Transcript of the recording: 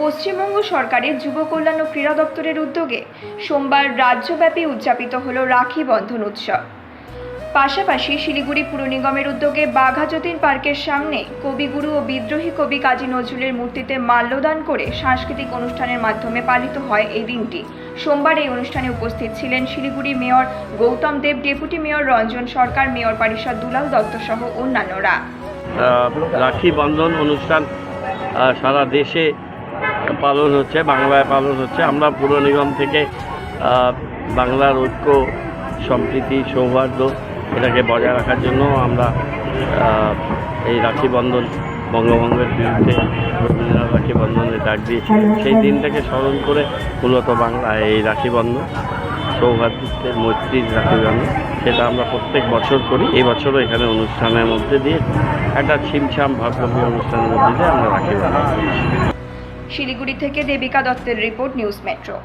পশ্চিমবঙ্গ সরকারের যুব কল্যাণ ও ক্রীড়া দপ্তরের উদ্যোগে সোমবার রাজ্যব্যাপী উদযাপিত হল রাখি বন্ধন উৎসব। পাশাপাশি শিলিগুড়ি পুর নিগমের উদ্যোগে বাঘা যতীন পার্কের সামনে কবিগুরু ও বিদ্রোহী কবি কাজী নজরুলের মূর্তিতে মাল্যদান করে সাংস্কৃতিক অনুষ্ঠানের মাধ্যমে পালিত হয় এই দিনটি। সোমবার এই অনুষ্ঠানে উপস্থিত ছিলেন শিলিগুড়ি মেয়র গৌতম দেব, ডেপুটি মেয়র রঞ্জন সরকার, মেয়র পরিষদ দুলাল দত্ত সহ অন্যান্যরা। রাখি বন্ধন অনুষ্ঠান সারা দেশে পালন হচ্ছে, বাংলায় পালন হচ্ছে। আমরা পুর নিগম থেকে বাংলার ঐক্য, সম্প্রীতি, সৌহার্দ্য এটাকে বজায় রাখার জন্য আমরা এই রাখি বন্ধন বঙ্গভঙ্গের বিরুদ্ধে রবীন্দ্রনাথ রাখি বন্ধনের ডাক দিয়েছি। সেই দিনটাকে স্মরণ করে মূলত বাংলায় এই রাখি বন্ধন, সৌহার্দ্যের মৈত্রীর রাখি বন্ধন, সেটা আমরা প্রত্যেক বছর করি। এই বছরও এখানে অনুষ্ঠানের মধ্যে দিয়ে একটা ছিমছাম ভাবভঙ্গি অনুষ্ঠানের মধ্যে দিয়ে আমরা রাখি বন্ধন করছি। শিলিগুড়ি থেকে দেবিকা দত্তের রিপোর্ট, নিউজ মেট্রো।